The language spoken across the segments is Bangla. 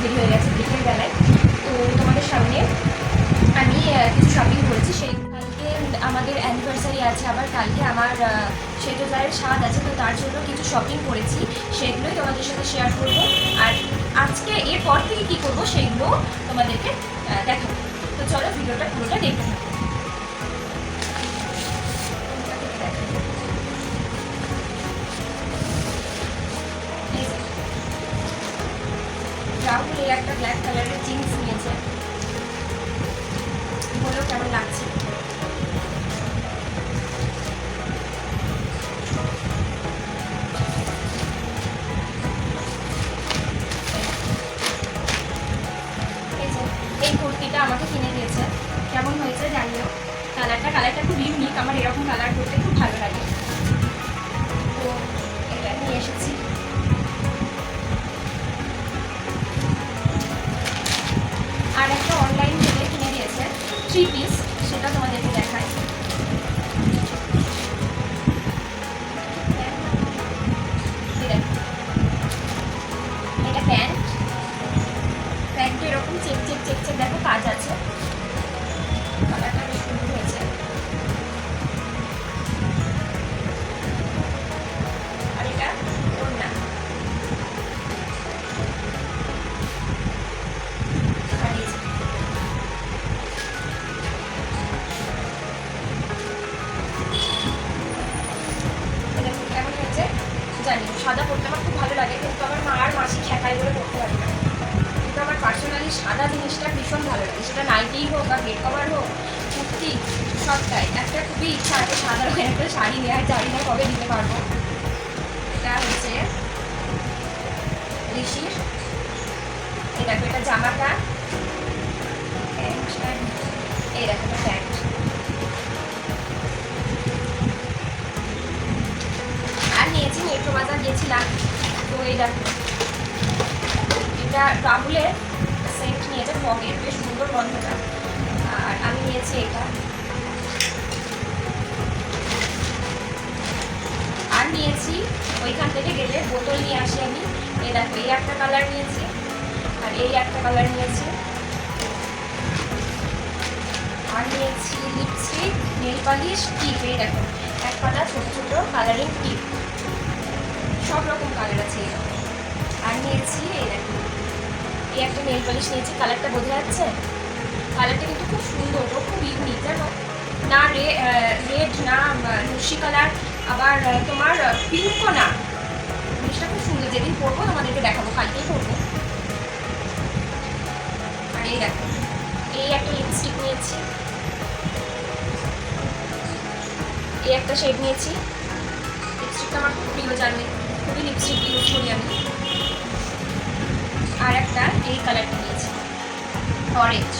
দেরি হয়ে গেছে বিকেল বেলায়। তো তোমাদের সামনে আমি কিছু শপিং করেছি। সেই কালকে আমাদের অ্যানিভার্সারি আছে, আবার কালকে আমার সেজো জায়ের স্বাদ আছে, তো তার জন্য কিছু শপিং করেছি, সেগুলোই তোমাদের সাথে শেয়ার করবো। আর আজকে এরপর থেকে কী করবো সেইগুলো তোমাদেরকে দেখাবো। তো চলো ভিডিওটা পুরোটা দেখতে থাকো। রাহুল এই একটা ব্ল্যাক কালারের জিন্স নিয়েছে, বলেও কেমন লাগছে। এই কুর্তিটা আমাকে কিনে দিয়েছে, কেমন হয়েছে জানিও। কালারটা খুব ইউনিক, আমার এরকম কালার করতে খুব ভালো লাগে, তো এটা নিয়ে এসেছি। আর একটা অনলাইন থেকে কিনে দিয়েছে 3 পিস, সেটা তোমাদেরকে দেখায়। এটা প্যান্ট এরকম চেক দেখো কাজ আছে, কালারটা বেশ সুন্দর হয়েছে। আর এটা ওড়না, কেমন হয়েছে জানি। সাদা পরতে আমার খুব ভালো লাগে, কিন্তু আমার মা আর মাসি ঠেকাই বলে পরতে পারি না। কিন্তু আমার পার্সোনালি সাদা জিনিসটা ভীষণ ভালো লাগে, সেটা নাইটিই হোক বা বেড কভার হোক, কুর্তি, সবটাই। একটা খুবই ইচ্ছা আছে সাদা রঙের একটা শাড়ি নেওয়ার, জানি না কবে দিতে পারবো। এটা হচ্ছে ঋষির, এই দেখো এটা জামাটা, এই দেখো প্যান্ট। আর নিয়েছি, মেট্রো বাজার গেছিলাম, তো এই দেখো এটা রাহুলের সেন্ট নিয়েছে, ফগের, বেশ সুন্দর গন্ধটা। আর আমি নিয়েছি এটা। আর নিয়েছি ওইখান থেকে গেলে বোতল নিয়ে আসি আমি। এই দেখো এই একটা কালার নিয়েছি, আর এই একটা কালার নিয়েছি। আর নিয়েছি লিপস্টিক, নেল পালিশ, টিপ। এই দেখো এক পাতা ছোট ছোট কালারিং টিপ, সব রকম কালার আছে এরকম। আর নিয়েছি এই দেখো এই একটা নেল পালিশ নিয়েছি, কালারটা বোঝা যাচ্ছে? কালারটা কিন্তু খুব সুন্দর, ও খুব ইউনিক জানো, না রেড না লুসি কালার, আবার তোমার পিঙ্কও না। জিনিসটা খুব সুন্দর, যেদিন পরবো তোমাদেরকে দেখাবো, কালকেই পরবো। আর এই দেখো এই একটা লিপস্টিক নিয়েছি, এই একটা শেড নিয়েছি। লিপস্টিকটা আমার খুব প্রিয়, জানি খুবই লিপস্টিক ইউজ করি আমি। আর একটা এই কালারটা নিয়েছি, অরেঞ্জ।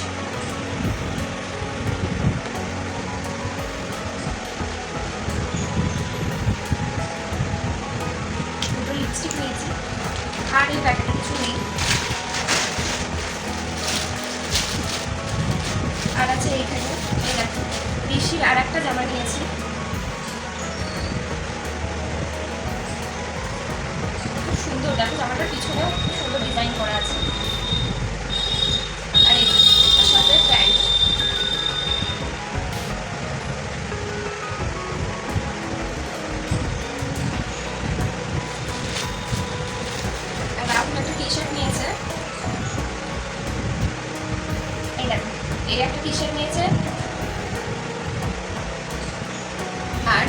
দুটো লিপস্টিক নিয়েছি, আর এই প্যাকেটে কিছু নেই। আর আছে এইখানে এই দেখো ঋষির আর একটা জামা নিয়েছি, খুব সুন্দর। দেখো জামাটার পিছনেও খুব সুন্দর ডিজাইন করা আছে। আর এই তার সাথে প্যান্ট। আর রাহুল একটা টি শার্ট নিয়েছে, এই দেখো এই একটা টি শার্ট নিয়েছে। আর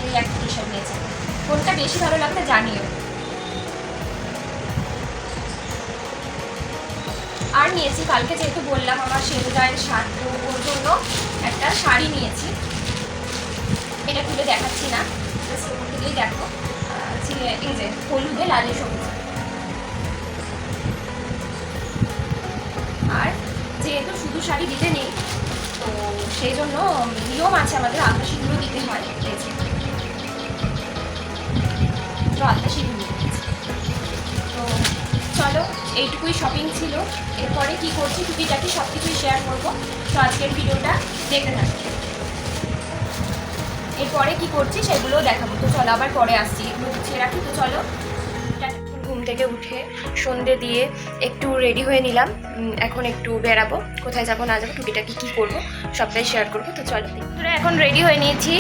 এই একটা টি শার্ট নিয়েছে। কোনটা বেশি ভালো লাগবে জানিও। আর নিয়েছি কালকে যেহেতু বললাম আমার সেজো জায়ের স্বাদ, তো ওর জন্য একটা শাড়ি নিয়েছি, এটা খুলে দেখাচ্ছি না, জাস্ট ওপর থেকেই দেখো। এই যে হলুদে লালে সবুজ। আর যেহেতু শুধু শাড়ি দিতে নেই, তো সেই জন্য নিয়ম আছে আমাদের, আলতা সিঁদুরও দিতে হয়। তো আলতা সিঁদুর দিয়েছি। তো চলো এইটুকুই শপিং ছিল, এরপরে কি করছি টুকিটাকি সব কিছুই শেয়ার করবো। তো আজকের ভিডিওটা দেখতে থাকো। এরপরে কি করছি সেগুলোও দেখাবো। তো চলো আবার পরে আসছি, এগুলো গুছিয়ে রাখি। তো চলো, ঘুম থেকে উঠে সন্ধে দিয়ে একটু রেডি হয়ে নিলাম। এখন একটু বেরাবো, কোথায় যাবো না যাবো টুকিটাকি কী করবো সবটাই শেয়ার করবো। তো চলো, তোরা এখন রেডি হয়ে নিয়েছি,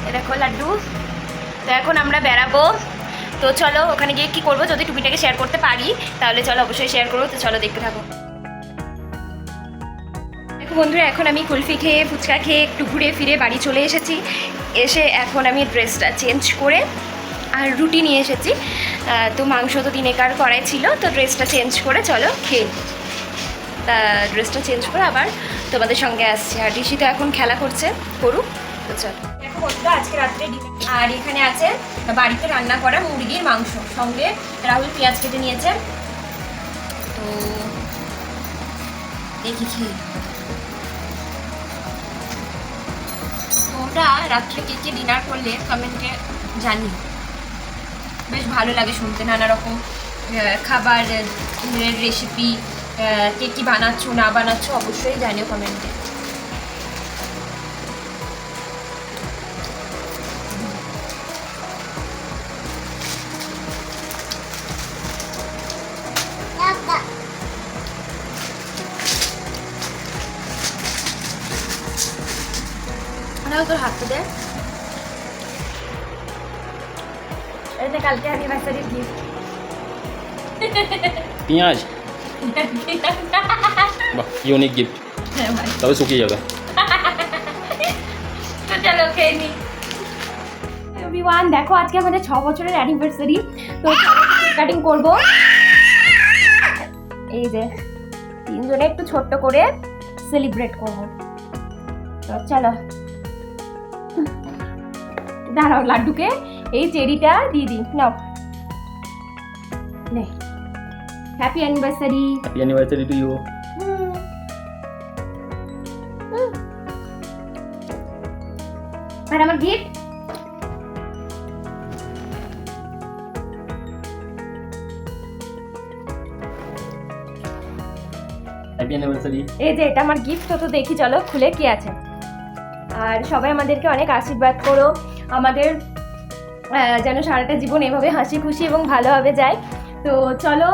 এ দেখো লাড্ডু। তো এখন আমরা বেরাবো। তো চলো ওখানে গিয়ে কী করবো, যদি টুপিটাকে শেয়ার করতে পারি তাহলে চলো অবশ্যই শেয়ার করবো। তো চলো দেখতে থাকো। দেখো বন্ধুরা, এখন আমি কুলফি খেয়ে ফুচকা খেয়ে একটু ঘুরে ফিরে বাড়ি চলে এসেছি। এসে এখন আমি ড্রেসটা চেঞ্জ করে আর রুটি নিয়ে এসেছি। তো মাংস তো দিনেকার করাই ছিল, তো ড্রেসটা চেঞ্জ করে চলো খেয়ে ড্রেসটা চেঞ্জ করে আবার তোমাদের সঙ্গে আসছি। আর ঋষি তো এখন খেলা করছে, করুক। তো চলো, দেখো বন্ধুরা, আজকে রাত্রে ডিনার। আর এখানে আছে বাড়িতে রান্না করা মুরগির মাংস, সঙ্গে রাহুল পেঁয়াজ কেটে নিয়েছে। তো দেখি খেয়ে। তোমরা রাত্রে কে কে ডিনার করলে কমেন্টে জানি, বেশ ভালো লাগে শুনতে নানা রকম খাবার রেসিপি। কে কী বানাচ্ছ না বানাচ্ছ অবশ্যই জানিও কমেন্টে। তোর হাতটা দে, এটা কালকে অ্যানিভার্সারির গিফট। পেঁয়াজ, বাহ ইউনিক গিফট, তবে শুকিয়ে যাবে। তো চলো খেয়ে নি। এভরিওয়ান, দেখো আজকে আমাদের 6 বছরের অ্যানিভার্সারি। তো কেক কাটিং করবো। এই যে তিনজনে একটু ছোট্ট করে সেলিব্রেট করবো। তো চলো, দাঁড়াও, লাড্ডুকে এই চেরিটা দিয়ে দিই। নাও, নে, happy anniversary. Happy anniversary to you. আর আমার গিফট, হ্যাপি অ্যানিভার্সারি। এই যে এটা আমার গিফট। তো দেখি চলো খুলে কি আছে। আর সবাই আমাদেরকে অনেক আশীর্বাদ করো, আমাদের যেন সারাটা জীবন এভাবে হাসি খুশি এবং ভালোভাবে যায়। তো চলো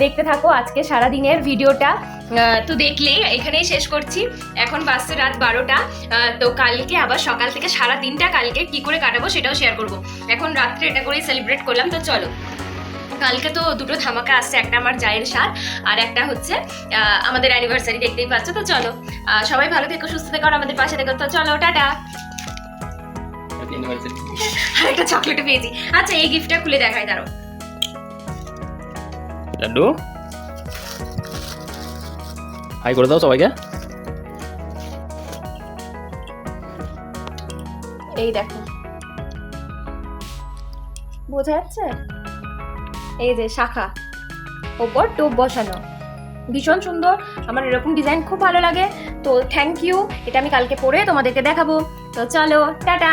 দেখতে থাকো আজকে সারাদিনের ভিডিওটা। তো দেখলেই এখানেই শেষ করছি। এখন বাজছে রাত 12টা। তো কালকে আবার সকাল থেকে সারা দিনটা কালকে কি করে কাটাবো সেটাও শেয়ার করব। এখন রাত্রে এটা করেই সেলিব্রেট করলাম। তো চলো, কালকে তো দুটো ধামাকা আসছে, একটা আমার জায়ের সাথ আর একটা হচ্ছে আমাদের অ্যানিভার্সারি, দেখতেই পাচ্ছ। তো চলো, সবাই ভালো থেকো, সুস্থ থেকো, আর আমাদের পাশে থেকো। তো চলো, টাটা। Happy anniversary. আর একটা চকলেটও পেয়েছি। আচ্ছা, এই গিফটটা খুলে দেখাই, দাঁড়াও। লাড্ডু, হাই করে দাও সবাইকে। এই দেখো, বোঝা যাচ্ছে? এই যে শাখা, ওপর টোপ বসানো, ভীষণ সুন্দর। আমার এরকম ডিজাইন খুব ভালো লাগে। তো থ্যাংক ইউ, এটা আমি কালকে পরে তোমাদেরকে দেখাবো। তো চলো, টাটা।